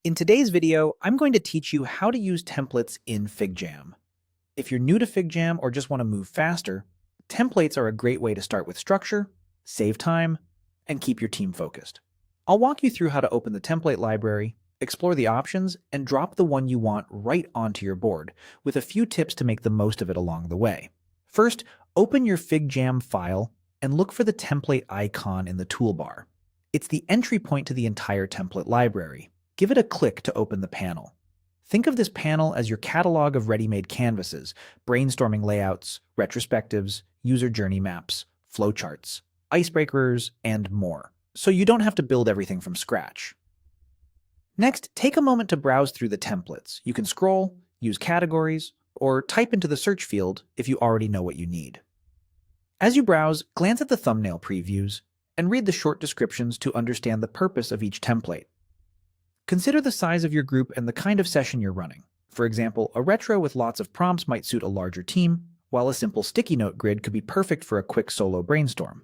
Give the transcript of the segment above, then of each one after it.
In today's video, I'm going to teach you how to use templates in FigJam. If you're new to FigJam or just want to move faster, templates are a great way to start with structure, save time, and keep your team focused. I'll walk you through how to open the template library, explore the options, and drop the one you want right onto your board, with a few tips to make the most of it along the way. First, open your FigJam file and look for the template icon in the toolbar. It's the entry point to the entire template library. Give it a click to open the panel. Think of this panel as your catalog of ready-made canvases, brainstorming layouts, retrospectives, user journey maps, flowcharts, icebreakers, and more, so you don't have to build everything from scratch. Next, take a moment to browse through the templates. You can scroll, use categories, or type into the search field if you already know what you need. As you browse, glance at the thumbnail previews and read the short descriptions to understand the purpose of each template. Consider the size of your group and the kind of session you're running. For example, a retro with lots of prompts might suit a larger team, while a simple sticky note grid could be perfect for a quick solo brainstorm.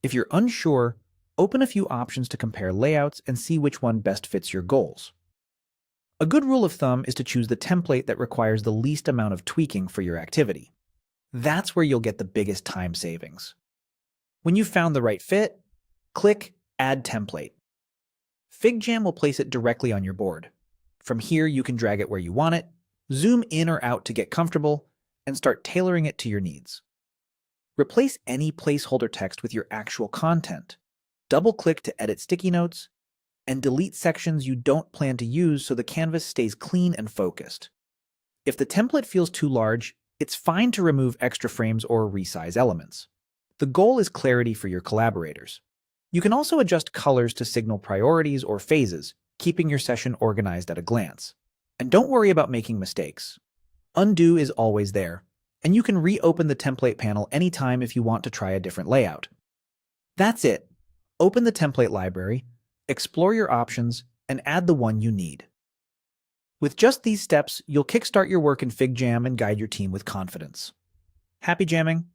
If you're unsure, open a few options to compare layouts and see which one best fits your goals. A good rule of thumb is to choose the template that requires the least amount of tweaking for your activity. That's where you'll get the biggest time savings. When you've found the right fit, click Add Template. FigJam will place it directly on your board. From here, you can drag it where you want it, zoom in or out to get comfortable, and start tailoring it to your needs. Replace any placeholder text with your actual content. Double-click to edit sticky notes, and delete sections you don't plan to use so the canvas stays clean and focused. If the template feels too large, it's fine to remove extra frames or resize elements. The goal is clarity for your collaborators. You can also adjust colors to signal priorities or phases, keeping your session organized at a glance. And don't worry about making mistakes. Undo is always there, and you can reopen the template panel anytime if you want to try a different layout. That's it. Open the template library, explore your options, and add the one you need. With just these steps, you'll kickstart your work in FigJam and guide your team with confidence. Happy jamming!